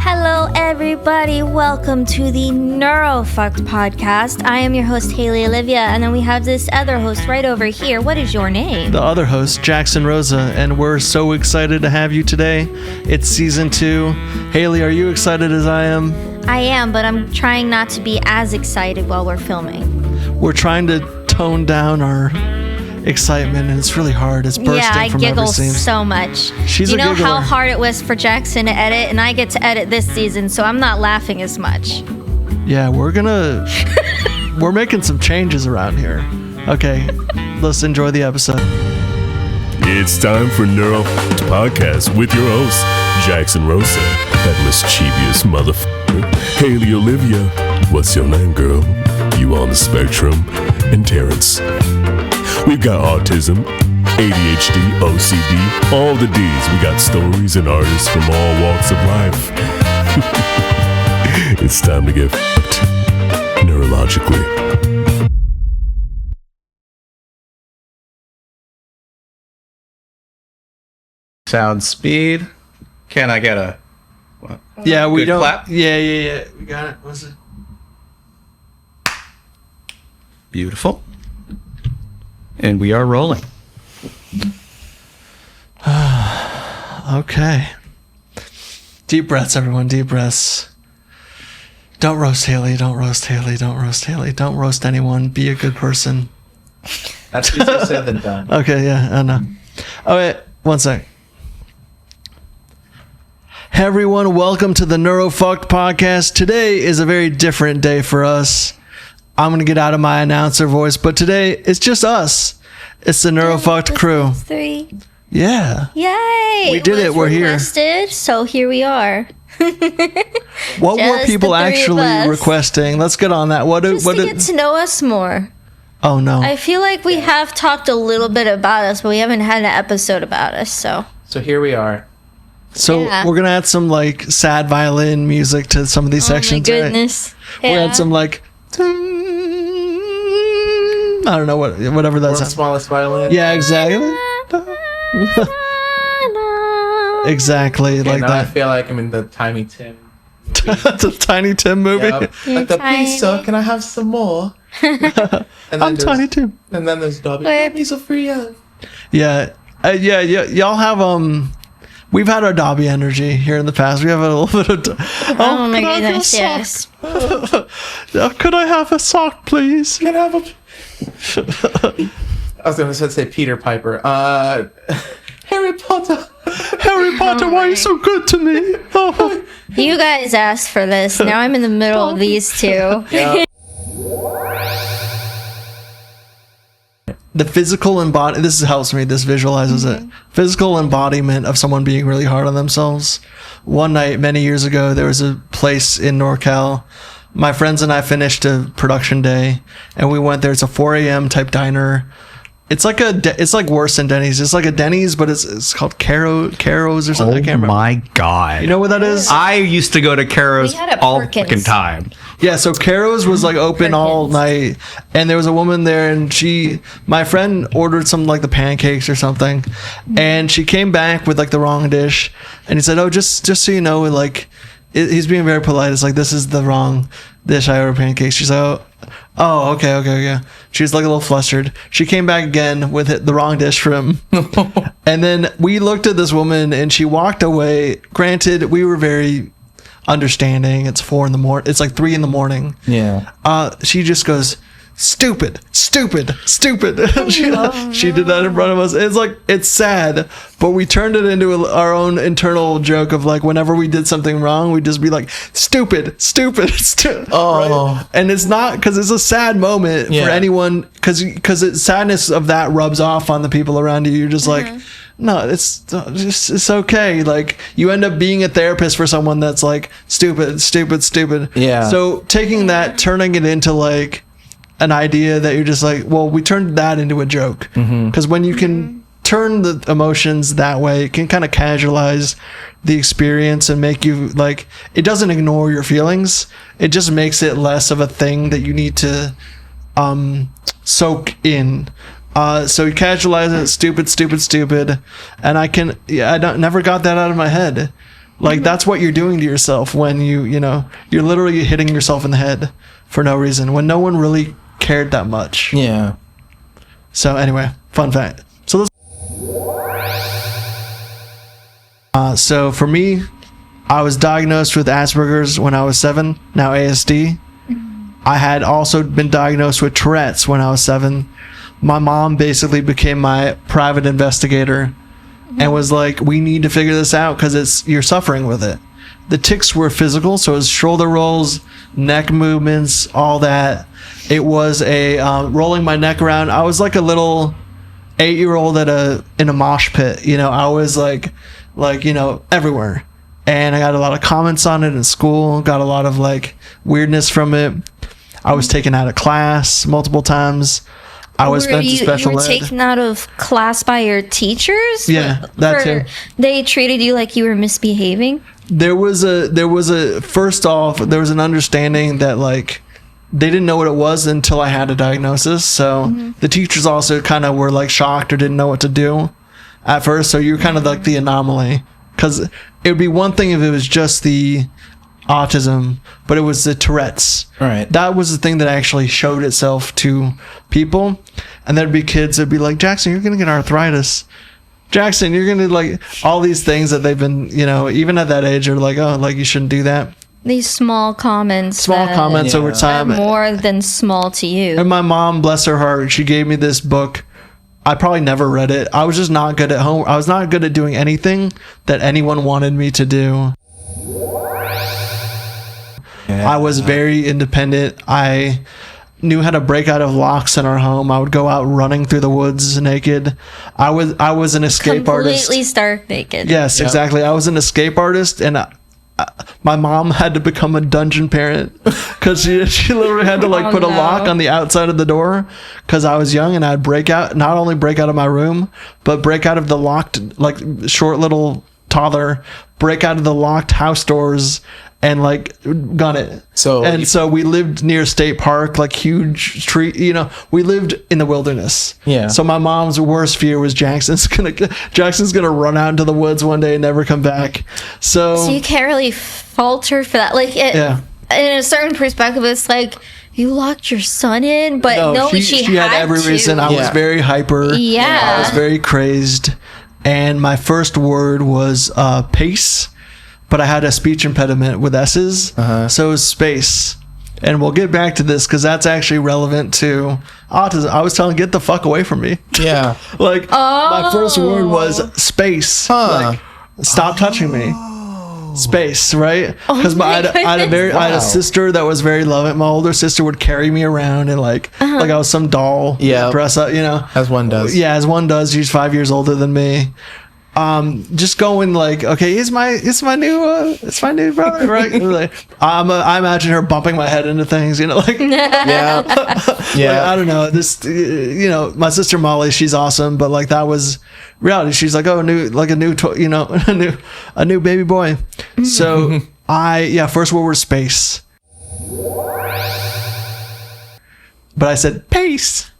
Hello, everybody. Welcome to the Neurofucked podcast. I am your host, Haley Olivia, and then we have this other host right over here. What is your name? The other host, Jaxon Rosa, and we're so excited to have you today. It's season 2. Haley, are you excited as I am? I am, but I'm trying not to be as excited while we're filming. We're trying to tone down our excitement, and it's really hard. It's bursting from every seam. Yeah, I giggle so much. She's you a know giggler. how hard it was for Jaxon to edit, and I get to edit this season, so I'm not laughing as much. Yeah, we're making some changes around here. Okay, let's enjoy the episode. It's time for Neurofucked Podcast with your host, Jaxon Rosa, that mischievous motherfucker. Haley Olivia, what's your name, girl? You on the spectrum? And Terrence. We've got autism, ADHD, OCD, all the D's. We got stories and artists from all walks of life. It's time to get fucked neurologically. Sound speed. Can I get a what? Yeah, we Good don't. clap? Yeah. We got it. What's it? Beautiful. And we are rolling. Okay. Deep breaths, everyone. Deep breaths. Don't roast Haley. Don't roast Haley. Don't roast Haley. Don't roast anyone. Be a good person. That's easier said than done. Okay, yeah, I know. Oh, wait. One sec. Hey, everyone. Welcome to the Neurofucked podcast. Today is a very different day for us. I'm going to get out of my announcer voice, but today it's just us. It's the Neurofucked crew. 3. Yeah. Yay! We did it. We're here. Requested, so here we are. What were Just people the three of actually us. requesting? Let's get on that. Just to get to know us more. Oh, no. I feel like we have talked a little bit about us, but we haven't had an episode about us, so. So here we are. So Yeah. we're going to add some, like, sad violin music to some of these sections. Oh my right? goodness. We'll Yeah. add some, like, I don't know, whatever that's. World's smallest violin. Yeah, exactly. Exactly, Okay, like now I that. feel like I'm in the Tiny Tim. That's a Tiny Tim movie. Yep. You're Like the tiny. pizza. Can I have some more? And then I'm there's- Tiny Tim. And then there's Dobby. Where- Dobby's a free. Yeah, y'all have we've had our Dobby energy here in the past. We have a little bit of. Oh my can I have a goodness, sock? yes. Could I have a sock, please? Can I have a? I was gonna say Peter Piper. Harry Potter. Harry Potter, why are you so good to me? Oh. You guys asked for this. Now I'm in the middle of these two. Yeah. The physical embodiment, this helps me, this visualizes it. Physical embodiment of someone being really hard on themselves. One night, many years ago, there was a place in NorCal. My friends and I finished a production day, and we went there. It's a 4 a.m. type diner. It's like it's like worse than Denny's. It's like a Denny's, but it's called Caro's or something. I Oh can't remember. my god! You know what that is? I used to go to Caro's We had a all Perkins. fucking time. Yeah, so Caro's was like open all night, and there was a woman there, and my friend ordered some like the pancakes or something, and she came back with like the wrong dish, and he said, "Oh, just so you know, like." He's being very polite. It's like, this is the wrong dish. I ordered pancakes. She's like, oh, okay, yeah. She's like a little flustered. She came back again with the wrong dish for him. And then we looked at this woman and she walked away. Granted, we were very understanding. It's 4 a.m. It's like 3 a.m. Yeah. She just goes, stupid. She did that in front of us. It's like, it's sad, but we turned it into our own internal joke of like, whenever we did something wrong, we'd just be like, stupid. Oh. Right? And it's not, because it's a sad moment for anyone, because sadness of that rubs off on the people around you. You're just like, no, it's okay. Like, you end up being a therapist for someone that's like, stupid. Yeah. So taking that, turning it into like an idea that you're just like, well, we turned that into a joke. Because when you can turn the emotions that way, it can kind of casualize the experience and make you like, it doesn't ignore your feelings. It just makes it less of a thing that you need to soak in. So you casualize it, stupid, and I never got that out of my head. Like that's what you're doing to yourself when you're literally hitting yourself in the head for no reason when no one really cared that much. Yeah. So anyway, fun fact. So for me, I was diagnosed with Asperger's when I was 7, now ASD. I had also been diagnosed with Tourette's when I was 7. My mom basically became my private investigator and was like, we need to figure this out because you're suffering with it. The tics were physical, so it was shoulder rolls, neck movements, all that. It was a rolling my neck around. I was like a little 8-year-old in a mosh pit. I was like everywhere. And I got a lot of comments on it in school, got a lot of like weirdness from it. I was taken out of class multiple times. I was sent to special you were ed. taken out of class by your teachers? Yeah, that too. They treated you like you were misbehaving? There was first off, there was an understanding that like they didn't know what it was until I had a diagnosis. So the teachers also kind of were like shocked or didn't know what to do at first. So you're kind of like the anomaly, because it would be one thing if it was just the autism, but it was the Tourette's. Right. That was the thing that actually showed itself to people. And there'd be kids that'd be like, Jaxon, you're gonna get arthritis. Jaxon, you're gonna like all these things that they've been, even at that age are like, oh, like you shouldn't do that. These small comments over time are more than small to you. And my mom, bless her heart, she gave me this book. I probably never read it. I was just not good at home. I was not good at doing anything that anyone wanted me to do. Yeah. I was very independent. I knew how to break out of locks in our home. I would go out running through the woods naked. I was an escape artist. Completely stark naked. Yes, exactly. I was an escape artist, and my mom had to become a dungeon parent because she literally had to put a lock on the outside of the door because I was young, and I'd not only break out of my room, but break out of the locked, short little toddler, break out of the locked house doors and gun it. So we lived near state park, huge tree, we lived in the wilderness. Yeah. So my mom's worst fear was Jackson's gonna run out into the woods one day and never come back. So you can't really fault her for that. In a certain perspective, it's like you locked your son in, but she had every reason. I was very hyper. Yeah. I was very crazed. And my first word was pace. But I had a speech impediment with S's, so it was space. And we'll get back to this because that's actually relevant to autism. I was telling, get the fuck away from me. Yeah. My first word was space. Stop touching me. Space, right? Because I had a sister that was very loving. My older sister would carry me around and like I was some doll. Yeah. Dress up, As one does. Yeah, as one does. She's 5 years older than me. Just going okay, it's my new brother, right? I imagine her bumping my head into things, yeah. I don't know, this, my sister Molly, she's awesome, but that was reality. She's like, oh, a new baby boy. So first word was space, but I said pace.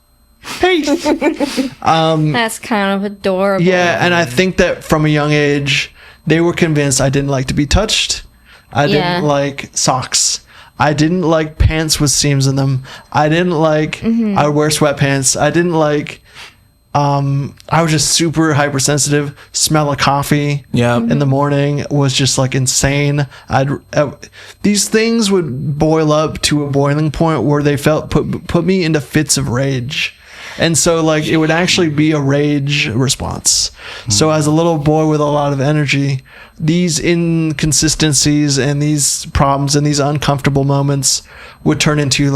That's kind of adorable. Yeah, and I think that from a young age, they were convinced I didn't like to be touched. I didn't like socks. I didn't like pants with seams in them. I didn't like, I would wear sweatpants. I didn't like, I was just super hypersensitive. Smell of coffee in the morning was just insane. These things would boil up to a boiling point where they put me into fits of rage. And so it would actually be a rage response. So as a little boy with a lot of energy, these inconsistencies and these problems and these uncomfortable moments would turn into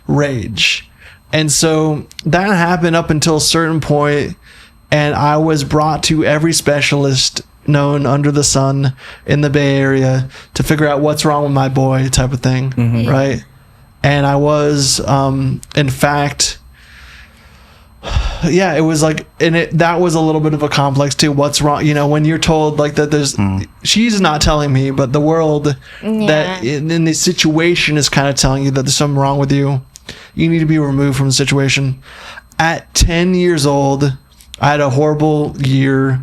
rage. And so that happened up until a certain point, and I was brought to every specialist known under the sun in the Bay Area to figure out what's wrong with my boy type of thing, right? And I was, in fact... it was that was a little bit of a complex too. What's wrong? When you're told that there's, she's not telling me, but the world that in this situation is kind of telling you that there's something wrong with you. You need to be removed from the situation. At 10 years old, I had a horrible year.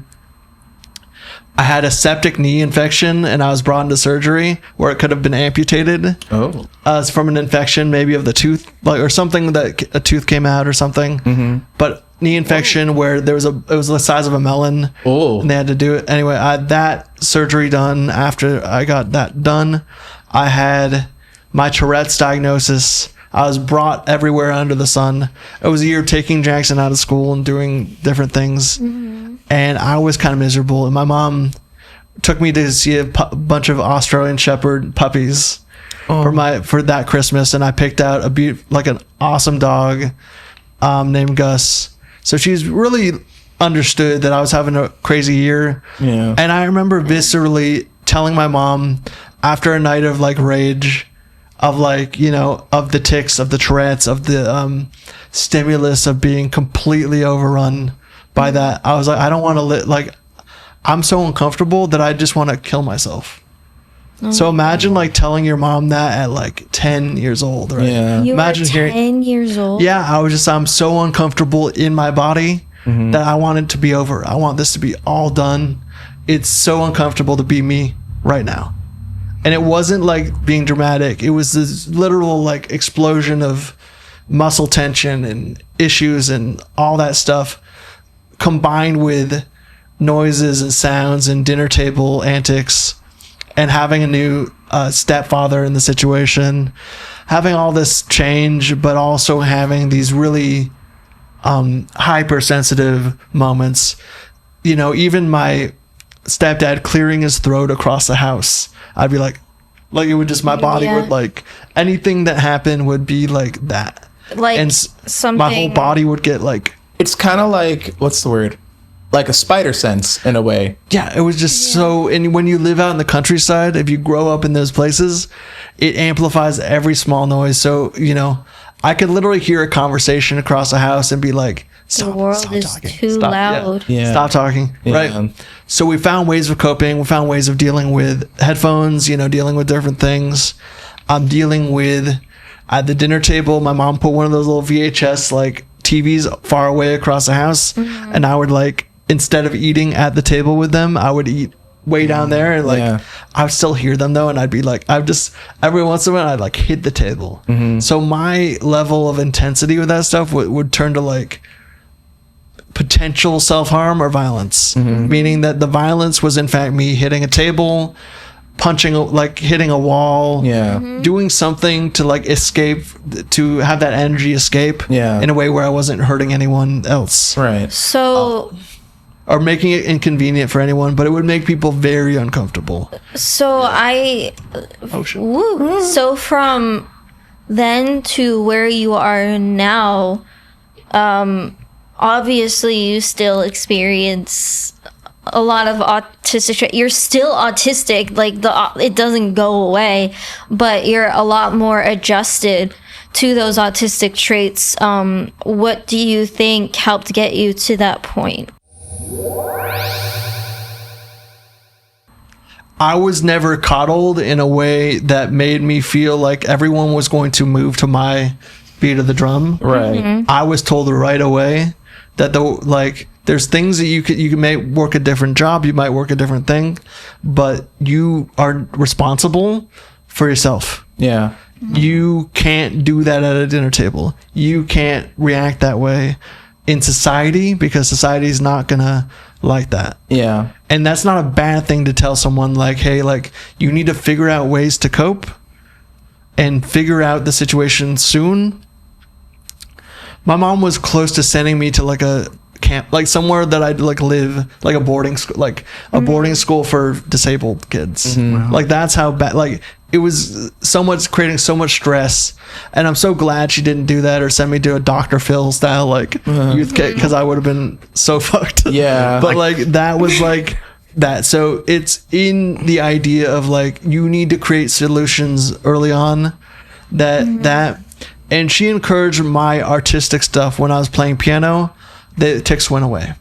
I had a septic knee infection and I was brought into surgery where it could have been amputated. Oh. It's from an infection maybe of the tooth, like, or something, that a tooth came out or something. Mm-hmm. But knee infection where it was the size of a melon. Oh. And they had to do it. Anyway, I had that surgery done. After I got that done, I had my Tourette's diagnosis. I was brought everywhere under the sun. It was a year taking Jaxon out of school and doing different things. Mm-hmm. And I was kind of miserable. And my mom took me to see a bunch of Australian Shepherd puppies for that Christmas. And I picked out an awesome dog named Gus. So she's really understood that I was having a crazy year. Yeah. And I remember viscerally telling my mom after a night of like rage, of like, you know, of the tics, of the Tourette's, of the stimulus of being completely overrun by that. I was like, I don't want to live, like, I'm so uncomfortable that I just want to kill myself. So imagine like telling your mom that at like 10 years old, right? Yeah. You Imagine were 10 years old? Yeah, I'm so uncomfortable in my body that I want it to be over. I want this to be all done. It's so uncomfortable to be me right now. And it wasn't like being dramatic. It was this literal like explosion of muscle tension and issues and all that stuff combined with noises and sounds and dinner table antics and having a new stepfather in the situation, having all this change, but also having these really hypersensitive moments. You know, even my stepdad clearing his throat across the house, I'd be like it would just, my body would like, anything that happened would be like that. Like and something. My whole body would get like. It's kind of like, what's the word? Like a spider sense in a way. Yeah, it was just so, and when you live out in the countryside, if you grow up in those places, it amplifies every small noise. So, you know, I could literally hear a conversation across the house and be like, the world is talking. too loud. Yeah. Stop talking. Yeah. Right. So we found ways of coping. We found ways of dealing with headphones, you know, dealing with different things. I'm dealing with at the dinner table. My mom put one of those little VHS like TVs far away across the house. Mm-hmm. And I would like, instead of eating at the table with them, I would eat way down there. And like, I would still hear them though. And I'd be like, every once in a while, I'd like hit the table. Mm-hmm. So my level of intensity with that stuff would turn to like potential self-harm or violence, meaning that the violence was in fact me hitting a table, punching, like hitting a wall, doing something to like escape, to have that energy escape in a way where I wasn't hurting anyone else. Right. So, or making it inconvenient for anyone, but it would make people very uncomfortable. So So from then to where you are now, obviously you still experience a lot of autistic. You're still autistic, like it doesn't go away, but you're a lot more adjusted to those autistic traits. What do you think helped get you to that point? I was never coddled in a way that made me feel like everyone was going to move to my beat of the drum. Right. Mm-hmm. I was told right away that there's things that you may work a different job, you might work a different thing, but you are responsible for yourself. Yeah. You can't do that at a dinner table. You can't react that way in society because society is not gonna like that. Yeah. And that's not a bad thing to tell someone, like, hey, like, you need to figure out ways to cope and figure out the situation soon. My mom was close to sending me to like a camp, like somewhere that I'd like live, like a boarding school, like a boarding school for disabled kids. Wow. Like that's how bad, like it was so much, creating so much stress. And I'm so glad she didn't do that or send me to a Dr. Phil style like youth kit, because I would have been so fucked. Yeah. But like that was like that. So it's in the idea of like you need to create solutions early on that. And she encouraged my artistic stuff. When I was playing piano, the tics went away.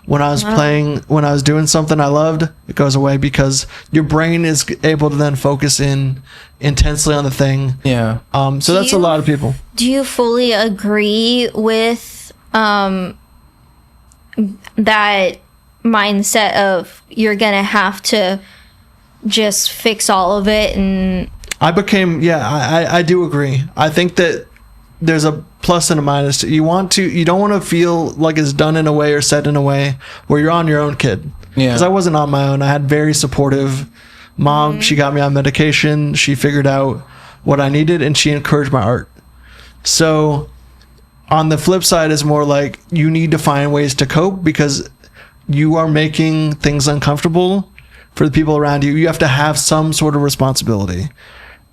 When I was when I was doing something I loved, it goes away because your brain is able to then focus in intensely on the thing. Yeah. So that's a lot of people. Do you fully agree with that mindset of you're gonna have to just fix all of it. And I do agree. I think that there's a plus and a minus. You don't want to feel like it's done in a way or said in a way where you're on your own, kid. Yeah. Because I wasn't on my own. I had very supportive mom. She got me on medication. She figured out what I needed, and she encouraged my art. So on the flip side, it's more like you need to find ways to cope because you are making things uncomfortable for the people around you. You have to have some sort of responsibility,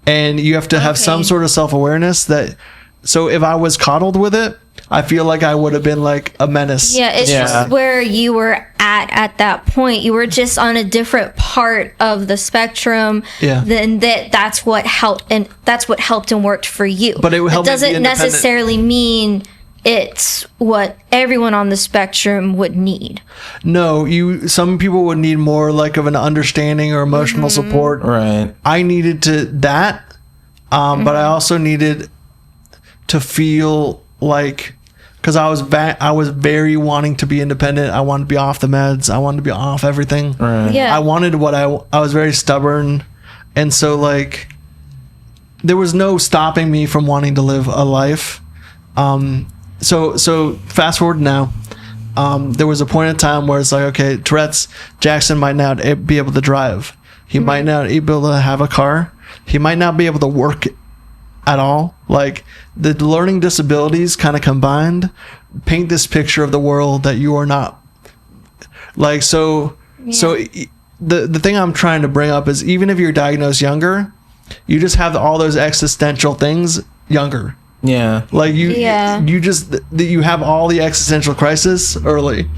and you have to have some sort of self-awareness that. So if I was coddled with it, I feel like I would have been like a menace. yeah, it's just where you were at that point. You were just on a different part of the spectrum. Yeah. Then that's what helped, and that's what helped and worked for you. But it helped me be doesn't independent. necessarily mean it's what everyone on the spectrum would need. No, some people would need more like of an understanding or emotional support. Right. I needed that, but I also needed to feel like, because I was very wanting to be independent. I wanted to be off the meds. I wanted to be off everything. Right. Yeah. I wanted what I was very stubborn, and so like there was no stopping me from wanting to live a life. So fast forward now. There was a point in time where it's like, okay, Tourette's, Jaxon might not be able to drive. He might not be able to have a car. He might not be able to work at all. Like the learning disabilities kind of combined paint this picture of the world that you are not like. So the thing I'm trying to bring up is even if you're diagnosed younger, you just have all those existential things younger. Yeah. Like you have all the existential crisis early.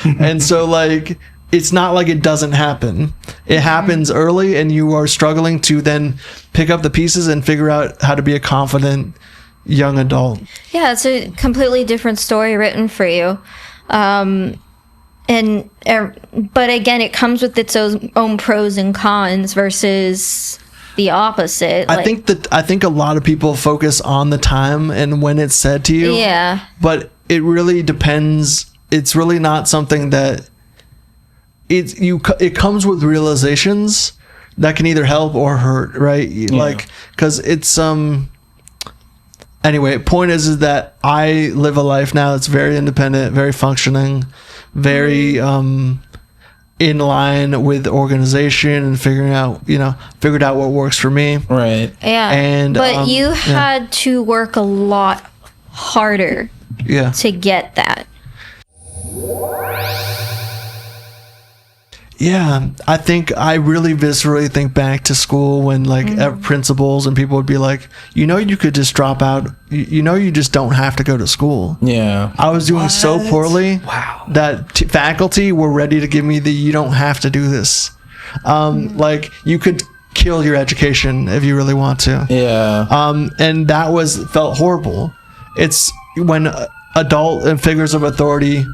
And so like it's not like it doesn't happen. It happens early, and you are struggling to then pick up the pieces and figure out how to be a confident young adult. Yeah, it's a completely different story written for you. But again, it comes with its own pros and cons versus the opposite. I think a lot of people focus on the time and when it's said to you. Yeah. But it really depends. It's really not something that it comes with realizations that can either help or hurt, right? Yeah. Like, because it's anyway, point is that I live a life now that's very independent, very functioning, very in line with organization and figured out what works for me. Right. Yeah. But you had to work a lot harder to get that. Yeah, I think I really viscerally think back to school when principals and people would be like, you could just drop out. You just don't have to go to school. Yeah. I was doing so poorly that faculty were ready to give me the you don't have to do this. Like you could kill your education if you really want to. Yeah. And that felt horrible. It's when adult and figures of authority.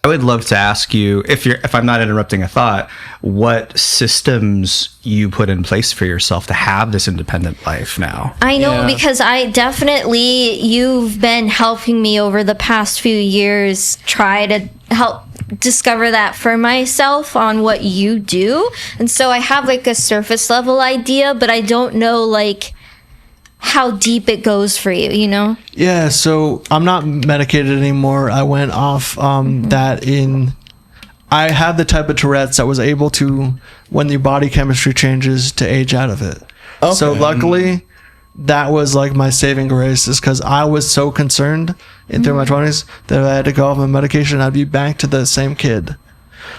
I would love to ask you, if I'm not interrupting a thought, what systems you put in place for yourself to have this independent life now. I know, because you've been helping me over the past few years try to help discover that for myself on what you do. And so I have like a surface level idea, but I don't know like how deep it goes for you, Yeah, so I'm not medicated anymore. I went off I had the type of Tourette's that was able to, when your body chemistry changes, to age out of it. Okay. So luckily, that was like my saving grace, is because I was so concerned through my 20s that if I had to go off my medication, I'd be back to the same kid.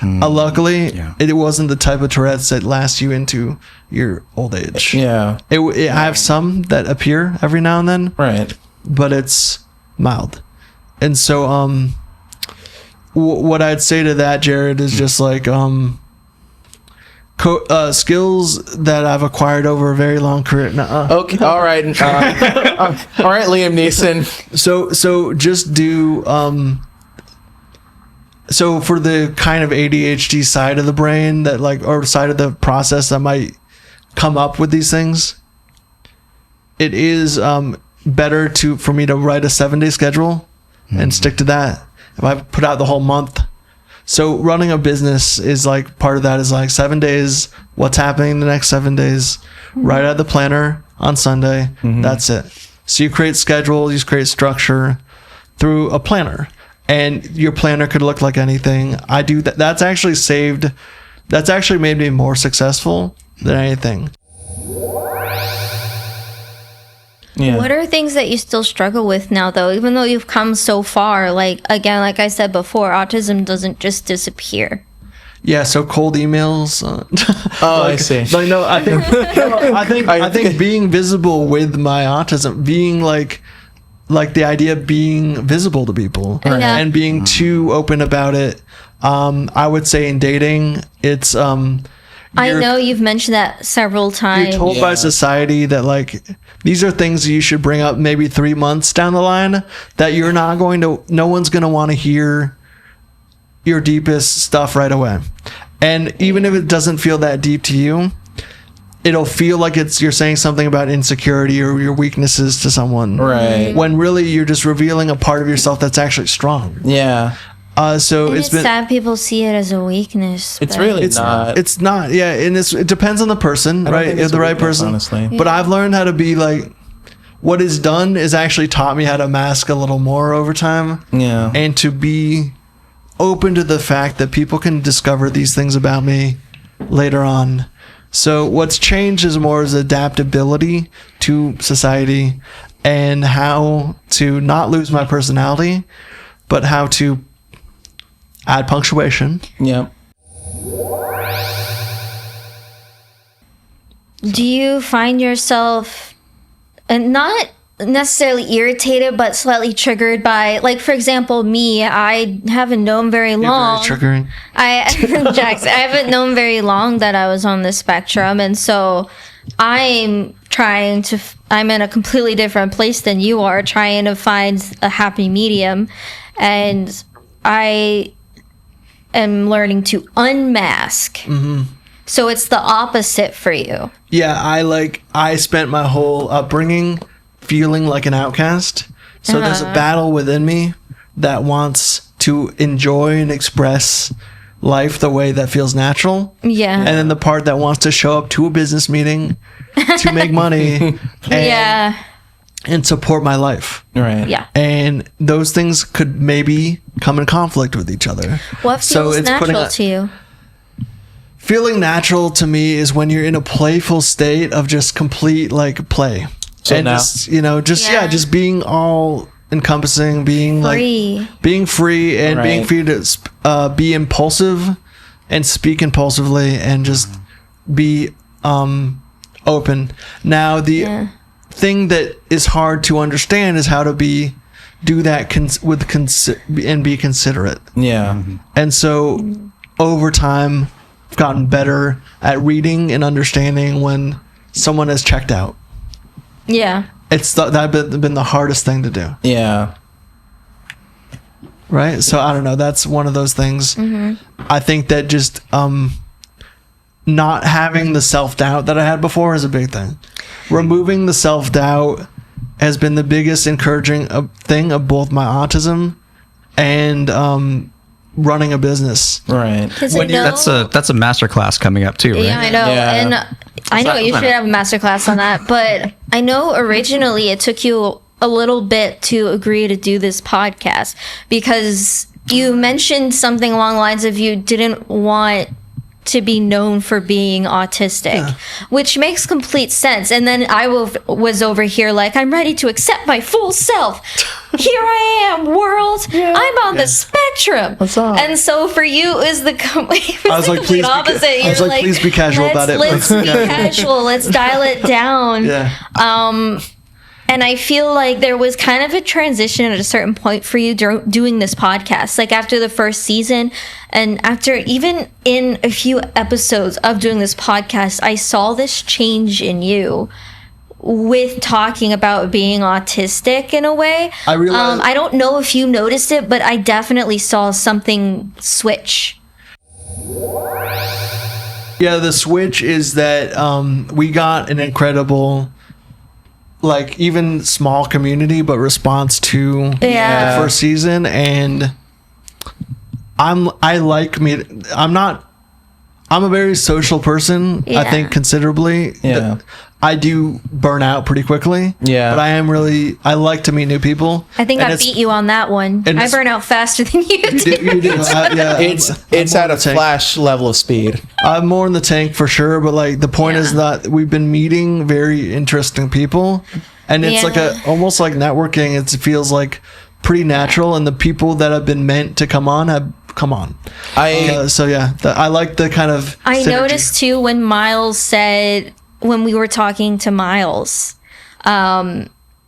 Luckily, it wasn't the type of Tourette's that lasts you into your old age. Yeah. I have some that appear every now and then. Right. But it's mild. And so what I'd say to that, Jared, is just like skills that I've acquired over a very long career. Okay. All right. All right, Liam Neeson. So just do so for the kind of ADHD side of the brain that or side of the process that might come up with these things, it is better for me to write a 7-day schedule and stick to that if I put out the whole month. So running a business is like, part of that is like 7 days, what's happening the next 7 days, right out of the planner on Sunday. That's it. So you create schedules, you create structure through a planner, and your planner could look like anything. I do that. That's actually made me more successful than anything. Yeah. What are things that you still struggle with now, though? Even though you've come so far, like I said before, autism doesn't just disappear. Yeah, so cold emails. Oh, I see. Like, no, I think being visible with my autism, being like the idea of being visible to people Yeah. and being too open about it. I would say in dating, it's I know you've mentioned that several times. you're told by society that like these are things you should bring up maybe 3 months down the line, that no one's going to want to hear your deepest stuff right away. And even if it doesn't feel that deep to you, it'll feel like you're saying something about insecurity or your weaknesses to someone. Right. When really you're just revealing a part of yourself that's actually strong. Yeah. So And it's it's been sad people see it as a weakness. It's but- really not. it's not, yeah, and it depends on the person, I don't right? think If it's the a right weakness, person, honestly. But I've learned how to be like, what is done is actually taught me how to mask a little more over time, Yeah. and to be open to the fact that people can discover these things about me later on. So what's changed is more is adaptability to society, and how to not lose my personality, but how to add punctuation. Yeah. Do you find yourself not necessarily irritated, but slightly triggered by, like, for example, me? I haven't known very long. Very triggering. Jax, I haven't known very long that I was on the spectrum, and so I'm in a completely different place than you are, trying to find a happy medium, and I am learning to unmask. So it's the opposite for you. Yeah, I spent my whole upbringing feeling like an outcast. So there's a battle within me that wants to enjoy and express life the way that feels natural. Yeah. And then the part that wants to show up to a business meeting to make money and support my life. Right. Yeah. And those things could maybe come in conflict with each other. What feels natural to you? Feeling natural to me is when you're in a playful state of just complete like play. So And now- just being all encompassing, being Free. like being free and being Right. free to be impulsive and speak impulsively and just be open. Now the thing that is hard to understand is how to do that and be considerate. Yeah. And so over time, I've gotten better at reading and understanding when someone has checked out. Yeah. That's been the hardest thing to do, Yeah. right? So I don't know. That's one of those things. I think that just not having the self-doubt that I had before is a big thing. Removing the self-doubt has been the biggest encouraging thing of both my autism and running a business. Right. That's a masterclass coming up too, right? Yeah, I know. Yeah. And I know you should have a masterclass on that, but I know originally it took you a little bit to agree to do this podcast because you mentioned something along the lines of you didn't want to be known for being autistic, which makes complete sense. And then I was over here like, I'm ready to accept my full self. Here I am, world. I'm on the spectrum. What's up? And so for you, it was the complete please opposite. I was You're like, please be casual about it. Let's be casual. Let's dial it down. Yeah. And I feel like there was kind of a transition at a certain point for you doing this podcast. Like after the first season and after even in a few episodes of doing this podcast, I saw this change in you with talking about being autistic in a way. I realized- I don't know if you noticed it, but I definitely saw something switch. Yeah, the switch is that we got an incredible, like, even small community, but response to the first season, and I like me. I'm a very social person. I Yeah. think considerably. Yeah. I do burn out pretty quickly. Yeah. But I like to meet new people. I think And I it's- beat you on that one. and I it's- burn out faster than you You do. do, you do. Yeah, It's I'm more at a in the tank. flash level of speed. I'm more in the tank for sure, but like the point is that we've been meeting very interesting people, and it's like Yeah. almost like networking. It feels like pretty natural, and the people that have been meant to come on have come on. So yeah, I like the kind of. I synergy. noticed too when Miles said, when we were talking to Miles,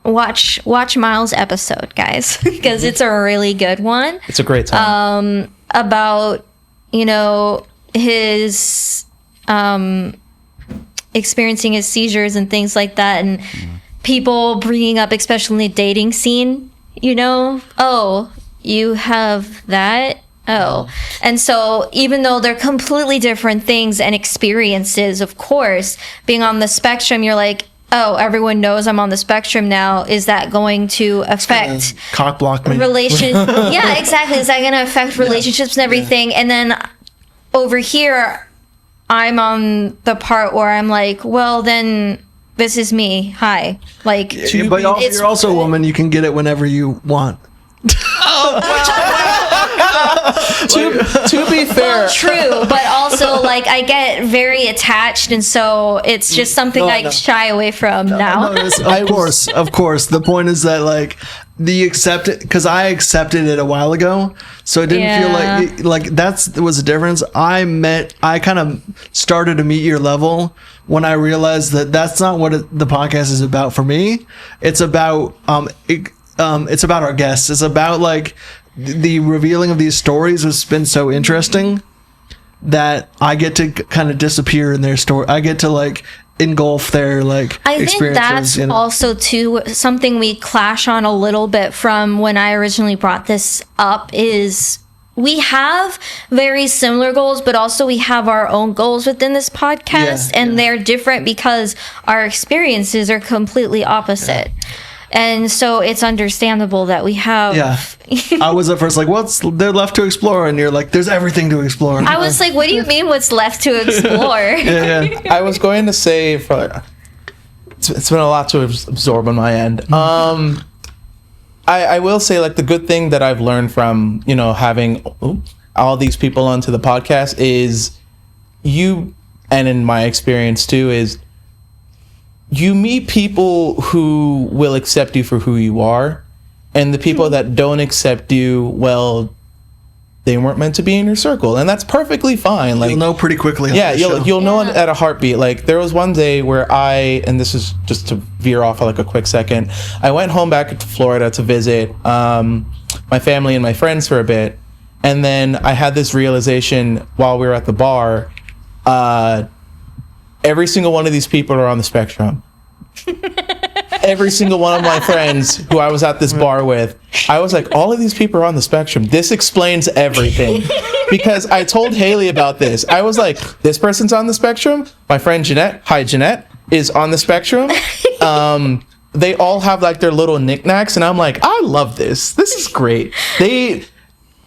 watch Miles' episode, guys, because it's a really good one. It's a great time. About, his experiencing his seizures and things like that, and people bringing up, especially in the dating scene, oh, you have that. Oh, and so even though they're completely different things and experiences, of course, being on the spectrum, you're like, oh, everyone knows I'm on the spectrum now. Is that going to affect Cock block me. Yeah, exactly. Is that going to affect relationships and everything? And then over here, I'm on the part where I'm like, well, then this is me. Hi. Like, Yeah, but it's- you're also a woman. You can get it whenever you want. To be fair, well, true, but also like I get very attached, and so it's just something I shy away from now. No, of course. The point is that like the accepted, because I accepted it a while ago, so it didn't feel like that's was the difference. I kind of started to meet your level when I realized that that's not what the podcast is about for me. It's about it's about our guests. It's about like the revealing of these stories has been so interesting that I get to kind of disappear in their story. I get to like engulf their like I think experiences. that's also too something we clash on a little bit from when I originally brought this up is we have very similar goals, but also we have our own goals within this podcast, and they're different because our experiences are completely opposite. And so it's understandable that we have. Yeah. I was at first like, what's there left to explore? And you're like, there's everything to explore. I was like, what do you mean what's left to explore? yeah. I was going to say it's been a lot to absorb on my end. I will say like the good thing that I've learned from having all these people onto the podcast is and in my experience too, is you meet people who will accept you for who you are, and the people that don't accept you, well, they weren't meant to be in your circle, and that's perfectly fine. Like, You'll know pretty quickly. yeah, you'll know it at a heartbeat. Like there was one day where and this is just to veer off for like a quick second, I went home back to Florida to visit my family and my friends for a bit, and then I had this realization while we were at the bar. Every single one of these people are on the spectrum. Every single one of my friends who I was at this bar with, I was like, all of these people are on the spectrum. This explains everything. Because I told Haley about this. I was like, this person's on the spectrum. My friend Jeanette, hi Jeanette, is on the spectrum. They all have like their little knickknacks, and I'm like, I love this. This is great.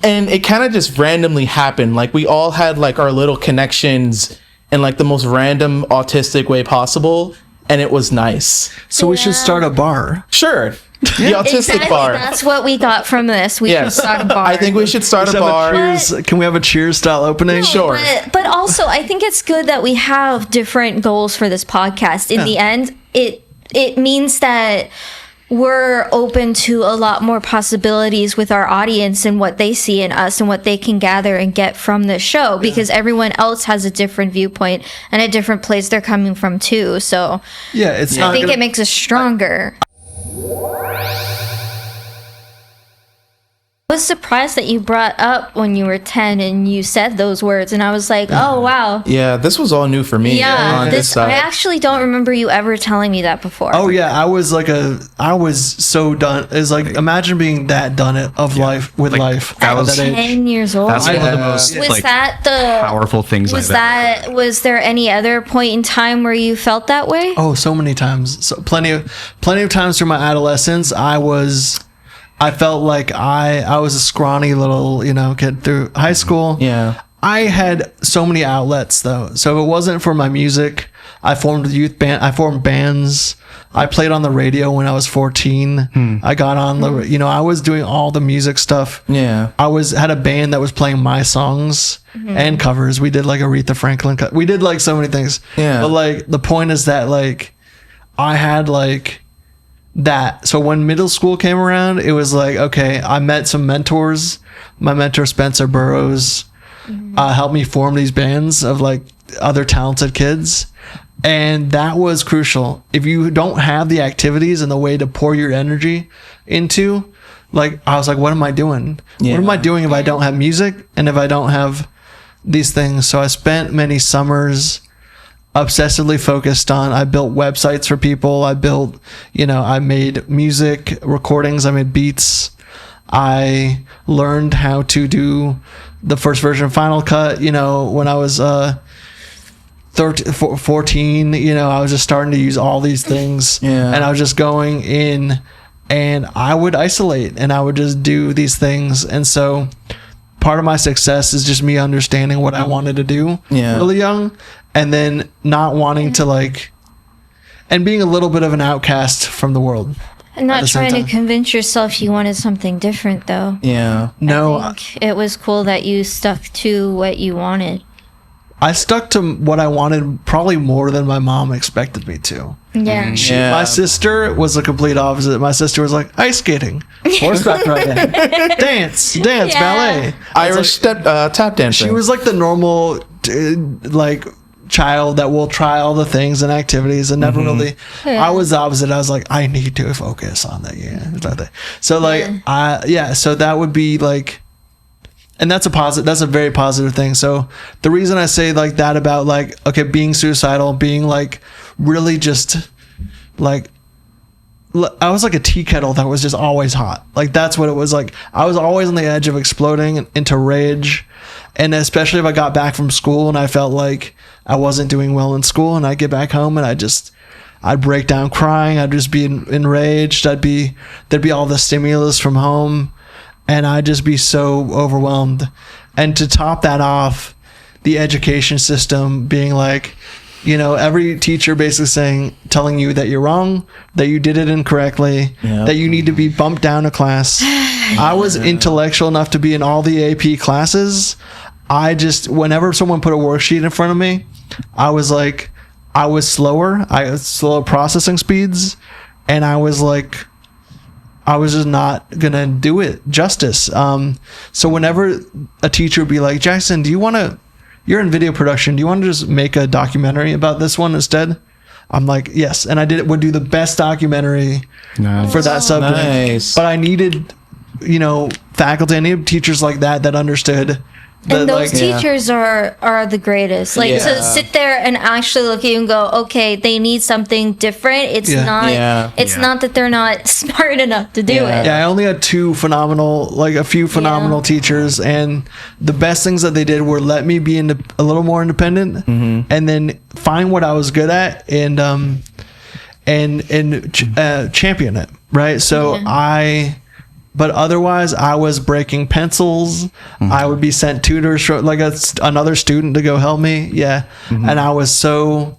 And it kind of just randomly happened. Like we all had like our little connections in like the most random autistic way possible, and it was nice. So we should start a bar. Sure. The autistic Exactly. bar. That's what we got from this. We should start a bar. I think we should start a Let's have bar. cheers. Can we have a cheers style opening? Sure. But also, I think it's good that we have different goals for this podcast. In the end, it means that we're open to a lot more possibilities with our audience and what they see in us and what they can gather and get from the show, because everyone else has a different viewpoint and a different place they're coming from too. So Yeah, it's I not. think gonna- it makes us stronger. I was surprised that you brought up when you were 10 and you said those words, and I was like, oh wow. Yeah, this was all new for me. Yeah, on this I side. actually don't remember you ever telling me that before. Oh yeah, I was so done. It's like imagine being that done it of life with life. that at was- that age. 10 years old. That's one of the Yeah. most Was like that the powerful things was I've ever heard. was there any other point in time where you felt that way? Oh, so many times. So plenty of times through my adolescence, I was I felt like I was a scrawny little, kid through high school. Yeah. I had so many outlets though. So if it wasn't for my music, I formed a youth band. I formed bands. I played on the radio when I was 14. I got on the, I was doing all the music stuff. Yeah. I had a band that was playing my songs and covers. We did like Aretha Franklin. We did like so many things. Yeah. But like the point is that like I had like that. So when middle school came around, it was like, okay, I met some mentors. My mentor, Spencer Burrows, helped me form these bands of like other talented kids. And that was crucial. If you don't have the activities and the way to pour your energy into, like, I was like, what am I doing? Yeah. What am I doing if I don't have music and if I don't have these things? So I spent many summers obsessively focused on, I built websites for people. I built, I made music recordings. I made beats. I learned how to do the first version of Final Cut, when I was, 14, I was just starting to use all these things, and I was just going in and I would isolate and I would just do these things. And so part of my success is just me understanding what I wanted to do really young, and then not wanting to like, and being a little bit of an outcast from the world. And not trying to convince yourself you wanted something different though. Yeah. No, I think it was cool that you stuck to what you wanted. I stuck to what I wanted probably more than my mom expected me to. Yeah. My sister was the complete opposite. My sister was like ice skating, horseback riding, dance, ballet. Irish tap dancing. She was like the normal, like child that will try all the things and activities and never really. Yeah. I was the opposite. I was like, I need to focus on that. Yeah. So like, so that would be like. And that's a very positive thing. So the reason I say like that about like, okay, being suicidal, being like really just like, I was like a tea kettle that was just always hot. Like that's what it was like. I was always on the edge of exploding into rage. And especially if I got back from school and I felt like I wasn't doing well in school, and I'd get back home and I'd break down crying. I'd just be enraged. There'd be all the stimulus from home. And I'd just be so overwhelmed. And to top that off, the education system being like, every teacher basically telling you that you're wrong, that you did it incorrectly, that you need to be bumped down a class. I was intellectual enough to be in all the AP classes. Whenever someone put a worksheet in front of me, I was slower. I had slower processing speeds. And I was just not gonna do it justice. So whenever a teacher would be like, Jaxon, you're in video production, do you want to just make a documentary about this one instead? I'm like, yes. And I would do the best documentary for that subject. Nice. But I needed, faculty, I needed teachers like that understood. And those teachers are the greatest. Like to sit there and actually look at you and go, okay, they need something different. It's not that they're not smart enough to do it. Yeah, I only had a few phenomenal teachers, and the best things that they did were let me be a little more independent, and then find what I was good at and champion it. Right. So but otherwise, I was breaking pencils. I would be sent tutors, like another student to go help me. Yeah. And I was so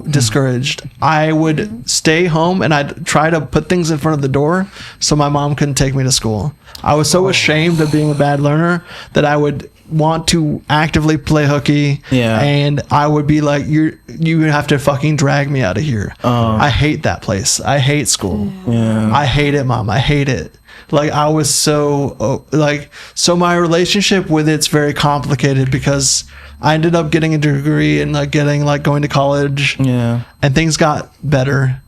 discouraged. I would stay home and I'd try to put things in front of the door so my mom couldn't take me to school. I was so ashamed of being a bad learner that I would want to actively play hooky, and I would be like, you have to fucking drag me out of here. I hate that place. I hate school. I hate it, Mom. I hate it. Like I was so my relationship with it's very complicated because I ended up getting a degree and going to college, and things got better.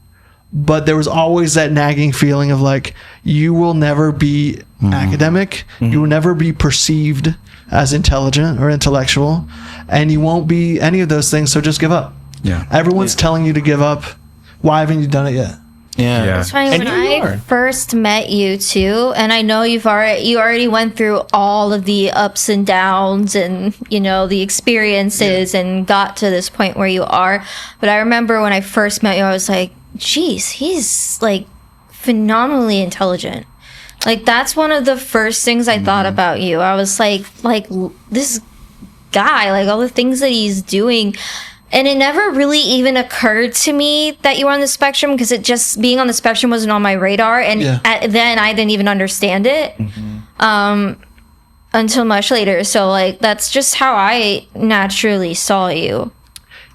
But there was always that nagging feeling of like, you will never be academic. You will never be perceived as intelligent or intellectual, and you won't be any of those things. So just give up. Everyone's telling you to give up. Why haven't you done it yet? It's funny, when I first met you too, and I know you already went through all of the ups and downs and the experiences and got to this point where you are. But I remember when I first met you, I was like, geez, he's like phenomenally intelligent. Like, that's one of the first things I thought about you. I was like this guy, like all the things that he's doing. And it never really even occurred to me that you were on the spectrum, because it just, being on the spectrum wasn't on my radar. And then I didn't even understand it until much later. So, like, that's just how I naturally saw you.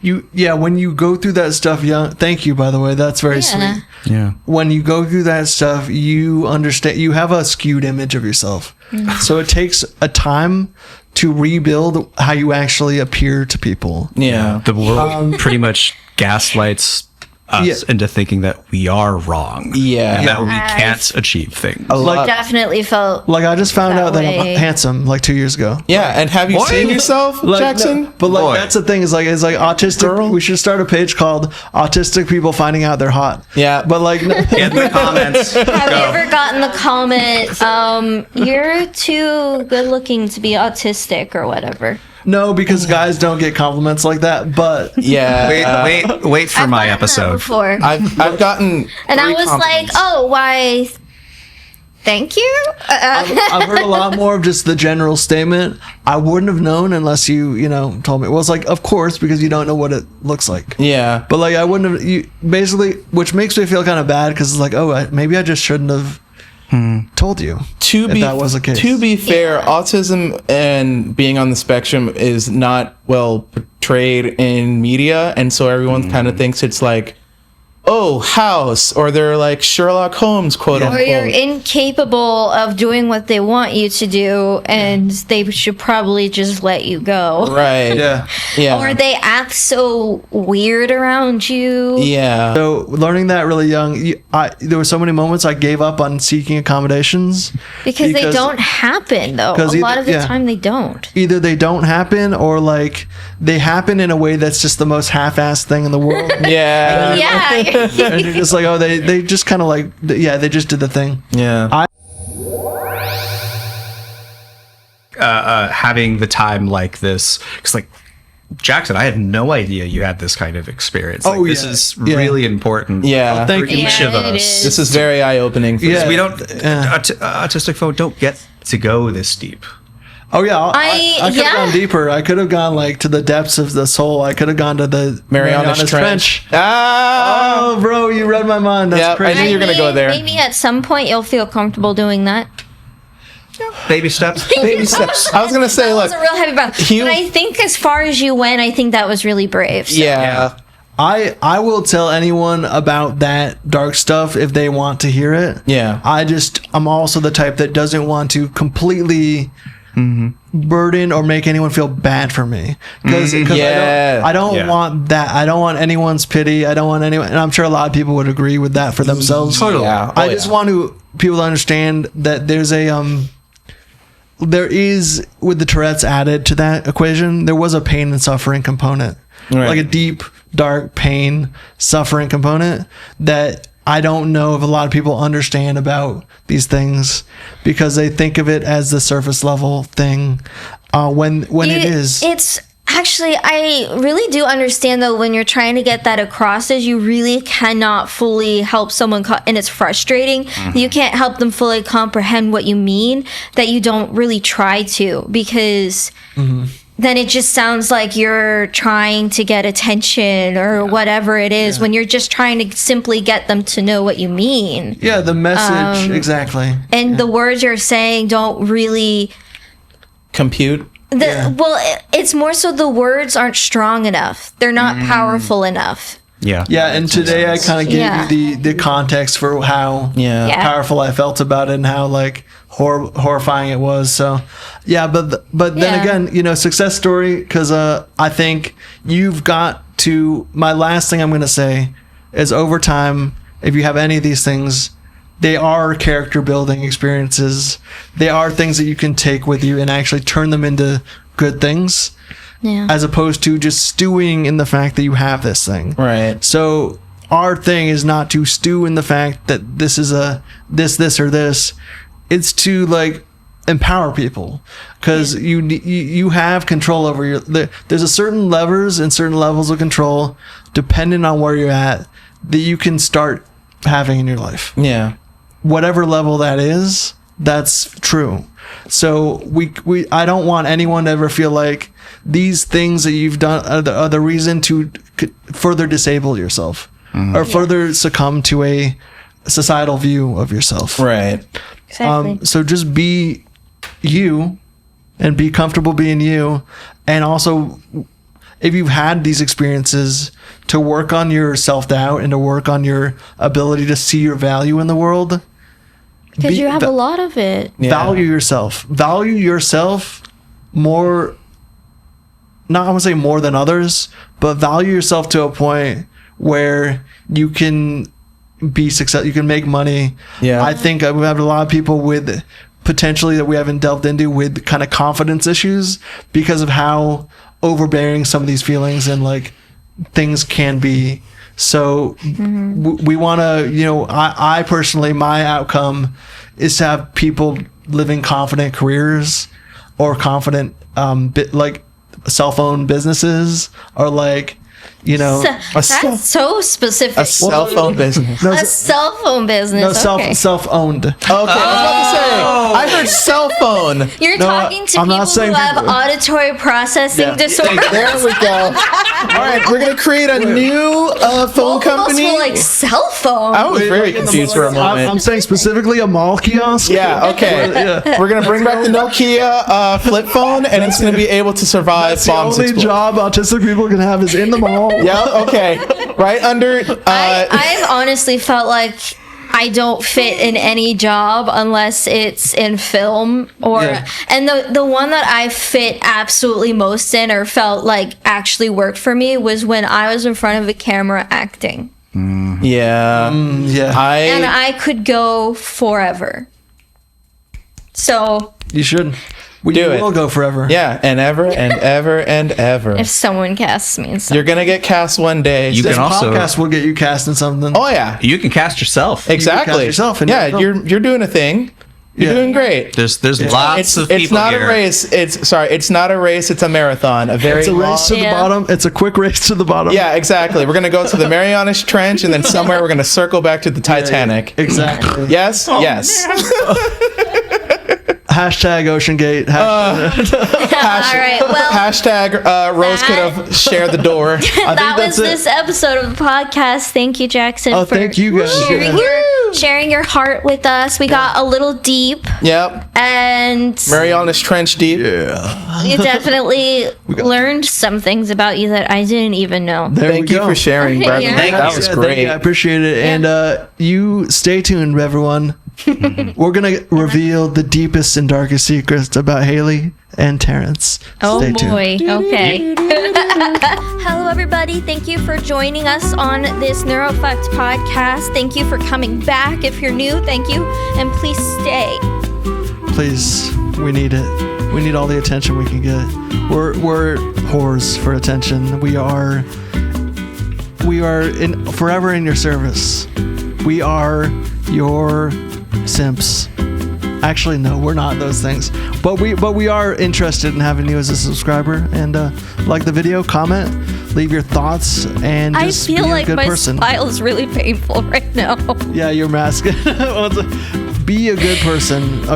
When you go through that stuff, thank you, by the way, that's very sweet. Yeah. When you go through that stuff, you understand, you have a skewed image of yourself. So it takes a time to rebuild how you actually appear to people. Yeah. The world pretty much gaslights us into thinking that we are wrong. Yeah. And that we can't achieve things. Definitely felt Like, I just found out that way. I'm handsome like 2 years ago. Yeah, and have you seen yourself, Like, Jackson? no, but like, Boy. that's the thing, is like, autistic. Girl. We should start a page called "Autistic People Finding Out They're Hot." Yeah. but like, no, In the comments. Have you ever gotten the comment, you're too good looking to be autistic or whatever? no, because guys don't get compliments like that. But Yeah. Wait for I've my gotten that episode. before. I've gotten And I 3 was like, compliments. oh, why? Thank you. I've heard a lot more of just the general statement. I wouldn't have known unless you told me. Well, it's like, of course, because you don't know what it looks like. Yeah. But like, I wouldn't have. Basically, which makes me feel kind of bad, because it's like, maybe I just shouldn't have told you. If that was the case. To be fair, autism and being on the spectrum is not well portrayed in media, and so everyone kind of thinks it's like, oh, House, or they're like Sherlock Holmes, quote Or unquote. you're incapable of doing what they want you to do, and they should probably just let you go. Right. Yeah. Or they act so weird around you. Yeah. So learning that really young, there were so many moments I gave up on seeking accommodations Because they don't happen, though. A 'cause lot of the yeah. time, they don't. Either they don't happen, or like they happen in a way that's just the most half-assed thing in the world. Yeah. Yeah. And you're just like, oh, they just kind of like, they just did the thing. Yeah. Having the time like this, because like, Jackson, I had no idea you had this kind of experience. Like, this is really important. Yeah. Thank for you. each of Yeah, it us. is. This is very eye-opening. For Yeah. us. We don't, autistic folk don't get to go this deep. Oh yeah, I could have gone deeper. I could have gone like to the depths of the soul. I could have gone to the Mariana's Trench. Ah. Oh, bro, you read my mind. That's Yep, I crazy. knew you were gonna go there. Maybe at some point you'll feel comfortable doing that. Baby steps. Baby steps. I was gonna say, I look. wasn't real happy about it. He- But I think as far as you went, I think that was really brave. So. Yeah. I will tell anyone about that dark stuff if they want to hear it. Yeah. I'm also the type that doesn't want to completely burden or make anyone feel bad for me, because Yeah. I don't want that. I don't want anyone's pity. I don't want anyone, and I'm sure a lot of people would agree with that for themselves. Totally. Yeah. I just want people to understand that there is, with the Tourette's added to that equation, there was a pain and suffering component, like a deep, dark pain, suffering component that I don't know if a lot of people understand about these things, because they think of it as the surface level thing, when it is. It's actually, I really do understand though, when you're trying to get that across, is you really cannot fully help someone, and it's frustrating. You can't help them fully comprehend what you mean, that you don't really try to, because then it just sounds like you're trying to get attention or whatever it is, when you're just trying to simply get them to know what you mean. Yeah, the message, exactly. And the words you're saying don't really... Compute. Well, it's more so the words aren't strong enough. They're not powerful enough. Yeah. Yeah, and today I kind of gave Yeah. you the context for how Yeah. powerful I felt about it, and how like horrifying it was. So yeah, but then Yeah. again, success story, because I think you've got to. My last thing I'm going to say is, over time, if you have any of these things, they are character building experiences. They are things that you can take with you and actually turn them into good things, as opposed to just stewing in the fact that you have this thing. Right. So our thing is not to stew in the fact that this is a this or this. It's to like empower people, because you have control over your. There's a certain levers and certain levels of control, depending on where you're at, that you can start having in your life. Yeah. Whatever level that is, that's true. So I don't want anyone to ever feel like these things that you've done are the reason to further disable yourself or further succumb to a societal view of yourself. Right. Exactly. So just be you and be comfortable being you. And also, if you've had these experiences, to work on your self-doubt and to work on your ability to see your value in the world. Because you have a lot of it. Yeah. Value yourself. Value yourself more, not I want to say more than others, but value yourself to a point where you can be successful, you can make money. Yeah. I think we have a lot of people with potentially that we haven't delved into with kind of confidence issues because of how overbearing some of these feelings and like things can be. So we want to, you know, I personally, my outcome is to have people living confident careers or confident, like self-owned businesses or like, you know, That's so specific. A cell phone business. no, A cell phone business. no, Okay. self-owned. Okay, I was about to say. I heard cell phone. You're No, talking to I'm not people saying who have people- auditory processing Yeah. disorders. There we go. All right, we're gonna create a new phone Both of us company. were like cell phone. I was very confused for a moment. I'm saying specifically a mall kiosk. Yeah, okay. Yeah. We're gonna bring back the Nokia flip phone, and it's gonna be able to survive That's the bombs. only job autistic people can have is in the mall. Yeah, okay. Right under. I've honestly felt like I don't fit in any job unless it's in film or Yeah. and the one that I fit absolutely most in or felt like actually worked for me was when I was in front of a camera acting. Yeah. Yeah, And I could go forever. So you should. Do You it. will go forever. Yeah, and ever and ever and ever. if someone casts me in something. You're gonna get cast one day. You This can also podcast will get you cast in something. Oh yeah, you can cast yourself. exactly. cast yourself in yeah, your film. you're doing a thing. You're Yeah. doing great. There's lots of people It's not here. a race. It's not a race. It's a marathon. A very It's a race to long- the Yeah. bottom. It's a quick race to the bottom. Yeah, exactly. We're gonna go to the Marianas Trench, and then somewhere we're gonna circle back to the Titanic. Exactly. Yes, yes. Hashtag OceanGate. All right, well, Hashtag Rose could have shared the door. that was that's it. this episode of the podcast. Thank you, Jackson, Oh, for thank you guys. sharing your heart with us. We got a little deep, Yep. and Marianas Trench deep. you definitely learned some things about you that I didn't even know. There Thank we you go. for sharing, Bradley. Yeah. Thank That you. was Yeah, thank great. you. I appreciate it. And you stay tuned, everyone. We're going to reveal the deepest and darkest secrets about Haley and Terrence. Oh Stay tuned. boy. Okay. Hello, everybody. Thank you for joining us on this Neurofucked podcast. Thank you for coming back. If you're new, thank you. And please stay. Please, we need it. We need all the attention we can get. We're whores for attention. We are forever in your service. We are your simps. Actually, no, we're not those things. But we are interested in having you as a subscriber. And like the video, comment, leave your thoughts, and I just feel be a like good my person. smile is really painful right now. Yeah, your mask. Be a good person.